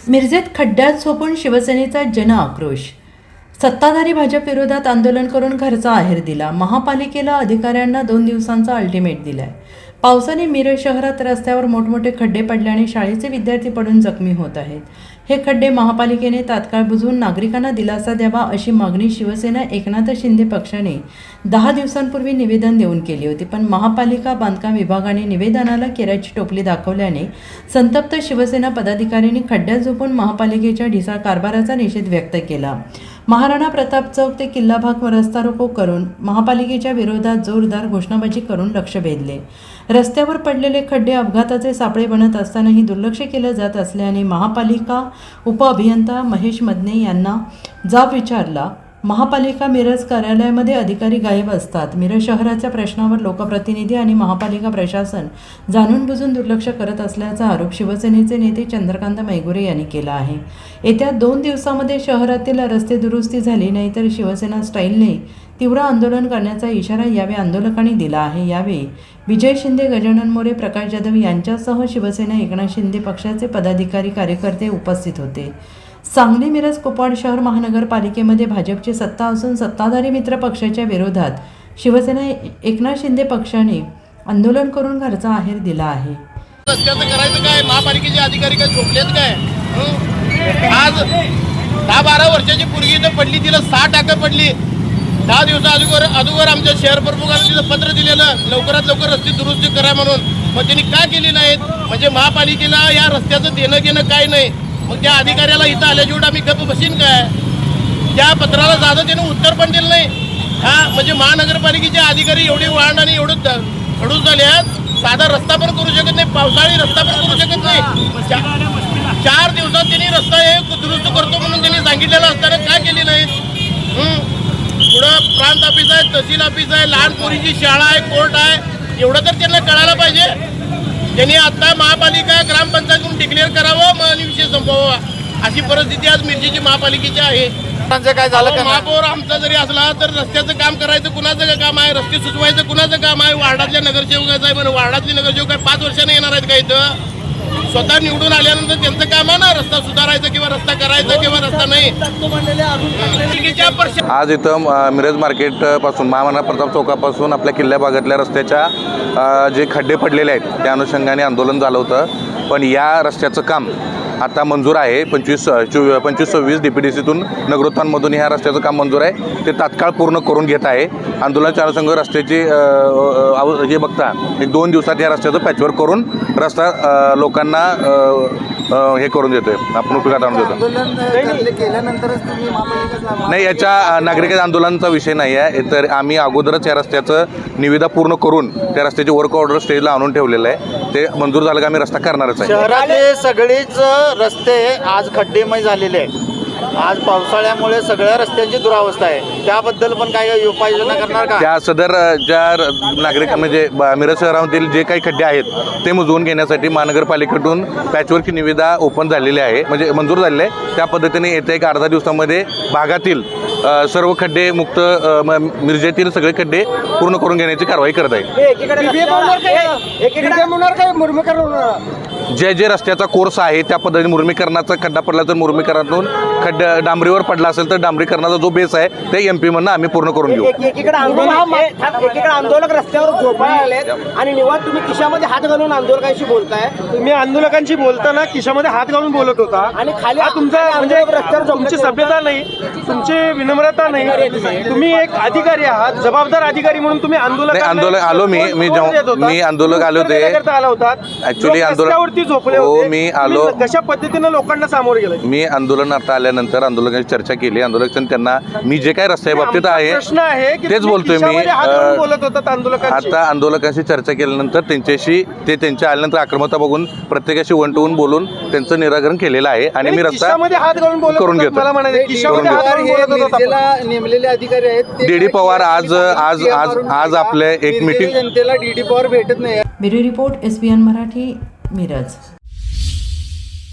मिरजेत खड्ड्यात झोपून शिवसेनेचा जन आक्रोश. सत्ताधारी भाजप विरोधात आंदोलन करून घरचा आहेर दिला. महापालिकेला अधिकाऱ्यांना 2 दिवसांचा अल्टिमेट दिलाय. पावसाने मिरज शहरात रस्त्यावर मोठमोठे खड्डे पडल्याने शाळेचे विद्यार्थी पडून जखमी होत आहेत. हे खड्डे महापालिकेने तात्काळ बुजवून नागरिकांना दिलासा द्यावा अशी मागणी शिवसेना एकनाथ शिंदे पक्षाने 10 दिवसांपूर्वी निवेदन देऊन केली होती. पण महापालिका बांधकाम विभागाने निवेदनाला केराची टोपली दाखवल्याने संतप्त शिवसेना पदाधिकाऱ्यांनी खड्ड्यात झोपून महापालिकेच्या ढिसाळ कारभाराचा निषेध व्यक्त केला. महाराणा प्रताप चौक ते किल्ला भाग रस्ता रोको करून महापालिकेच्या विरोधात जोरदार घोषणाबाजी करून लक्ष भेदले. रस्त्यावर पडलेले खड्डे अपघाताचे सापळे बनत असतानाही दुर्लक्ष केलं जात असल्याने महापालिका उपअभियंता महेश मदने यांना जाब विचारला. महापालिका मिरज कार्यालयामध्ये अधिकारी गायब असतात. मिरज शहराच्या प्रश्नावर लोकप्रतिनिधी आणि महापालिका प्रशासन जाणून बुजून दुर्लक्ष करत असल्याचा आरोप शिवसेनेचे नेते चंद्रकांत मैगुरे यांनी केला आहे. येत्या 2 दिवसामध्ये शहरातील रस्ते दुरुस्ती झाली नाही तर शिवसेना स्टाईलने तीव्र आंदोलन करण्याचा इशारा यावेळी आंदोलकांनी दिला आहे. यावेळी विजय शिंदे, गजानन मोरे, प्रकाश जाधव यांच्यासह शिवसेना एकनाथ शिंदे पक्षाचे पदाधिकारी कार्यकर्ते उपस्थित होते. सांगली, मिरज, कोपवाड शहर महानगरपालिकेमध्ये भाजपची सत्ता असून सत्ताधारी मित्र पक्षाच्या विरोधात शिवसेना एकनाथ शिंदे पक्षाने आंदोलन करून घरचा आहेर दिला आहे. रस्त्याचं करायचं काय? महापालिकेचे अधिकारी काय झोपलेत काय? आज 10-12 वर्षाची पोरगी तर पडली, तिला 6 टाकं पडली. 10 दिवसा अगोदर आमच्या शहर प्रमुखांनी तिथं पत्र दिलेलं लवकरात लवकर रस्ते दुरुस्ती करा म्हणून. मग त्यांनी काय केली नाहीत? म्हणजे महापालिकेला या रस्त्याचं देणं घेणं काय नाही. मग त्या अधिकाऱ्याला इथं आल्याशिवाय आम्ही गप्प बसीन काय? त्या पत्राला साधं त्यानं उत्तर पण दिलं नाही. म्हणजे महानगरपालिकेचे अधिकारी एवढे वाढ आणि एवढं खडूस झाले आहेत, साधा रस्ता पण करू शकत नाही, पावसाळी रस्ता पण करू शकत नाही. 4 दिवसात त्यांनी रस्ता हे दुरुस्त करतो म्हणून त्यांनी सांगितलेलं असताना काय केली नाही? पुढं प्रांत ऑफिस आहे, तहसील ऑफिस आहे, लहान पोरीची शाळा आहे, कोर्ट आहे, एवढं तर त्यांना कळायला पाहिजे. त्यांनी आता महापालिका ग्रामपंचायतकडून डिक्लेअर करावं, मग विषय संपवावा. अशी परिस्थिती आज मिरजेची महापालिकेची आहे. काय झालं? महापौर आमचा जरी असला तर रस्त्याचं काम करायचं कुणाचं काम आहे? रस्ते सुचवायचं कुणाचं काम आहे? वार्डातल्या नगरसेवकाचं आहे. पण वार्डातले नगरसेवक काय 5 वर्षांनी येणार आहेत का इथं? स्वतः निवडून आल्यानंतर त्यांचं काम आहे ना रस्ता सुधारायचं किंवा रस्ता करायचा किंवा रस्ता नाही. आज इथं मिरज मार्केट पासून महाराणा प्रताप चौकापासून आपल्या किल्ल्या भागातल्या रस्त्याच्या जे खड्डे पडलेले आहेत त्या अनुषंगाने आंदोलन झालं होतं. पण या रस्त्याचं काम आता मंजूर आहे. 25-26 DPDCतून नगरोत्थानमधून ह्या रस्त्याचं काम मंजूर आहे. ते तात्काळ पूर्ण करून घेत आहे. आंदोलनाच्या अनुषंग रस्त्याची जे बघता 1-2 दिवसात या रस्त्याचं पॅचवर्क करून रस्ता लोकांना हे करून देतोय, आपण उपयोगात आणून देतो. नाही, याच्या नागरिक आंदोलनाचा विषय नाही आहे. तर आम्ही अगोदरच या रस्त्याचं निविदा पूर्ण करून त्या रस्त्याची वर्क ऑर्डर स्टेजला आणून ठेवलेलं आहे. ते मंजूर झालं का आम्ही रस्ता करणारच आहे. शहरातले सगळेच रस्ते आज खड्डेमय झालेले आहेत. आज पावसाळ्यामुळे सगळ्या रस्त्यांची दुरावस्था आहे. त्याबद्दल पण काही उपाययोजना करणार का? त्या सदर ज्या नागरिक म्हणजे मिरज शहरामधील जे काही खड्डे आहेत ते बुजवून घेण्यासाठी महानगरपालिकेकडून पॅचवर्कची निविदा ओपन झालेली आहे, म्हणजे मंजूर झालेली आहे. त्या पद्धतीने येत्या 1 अर्धा दिवसामध्ये भागातील सर्व खड्डे मुक्त मिरजेतील सगळे खड्डे पूर्ण करून घेण्याची कारवाई करत आहे. जे रस्त्याचा कोर्स आहे त्या पद्धतीने मुरमीकरणाचा खड्डा पडला तर मुरमीकरणातून डांबरीवर पडला असेल तर डांबरीकरणाचा जो बेस आहे ते MP मधनं आम्ही पूर्ण करून घेऊ. एकीकडे आंदोलक रस्त्यावर झोपायलेत आणि निवांत तुम्ही खिशामध्ये हात घालून आंदोलकांशी बोलताय. तुम्ही आंदोलकांची बोलताना खिशामध्ये हात घालून बोलत होता आणि खाली तुमचा म्हणजे तुमची सभ्यता नाही, तुमची विनम्रता नाही. तुम्ही एक अधिकारी आहात, जबाबदार अधिकारी म्हणून तुम्ही आंदोलक आलो मी आंदोलक आले होते. ऍक्च्युली आंदोलन झोपले हो, होते. मी आलो. कशा पद्धतीने लोकांना सामोरे गेले? मी आंदोलनात आल्यानंतर आंदोलकांची चर्चा केली. आंदोलकांनी त्यांना मी जे काही रस्त्या बाबतीत आहे प्रश्न आहे की तेच बोलतोय मी. बोलत होतात आंदोलकांशी. आता आंदोलकांशी चर्चा केल्यानंतर त्यांच्या आल्यानंतर आक्रमकता बघून प्रत्येकाशी 1 to 1 बोलून त्यांचं निराकरण केलेलं आहे आणि मी रस्ता हात घालून करून घेतो. मला म्हणायचं खिशामध्ये हात घालून बोलत होता. नेमलेले अधिकारी आहेत DD पवार आज आपले एक मीटिंग जनतेला DD पवार भेटत नाही. Bureau report SBN Marathi, Miraj.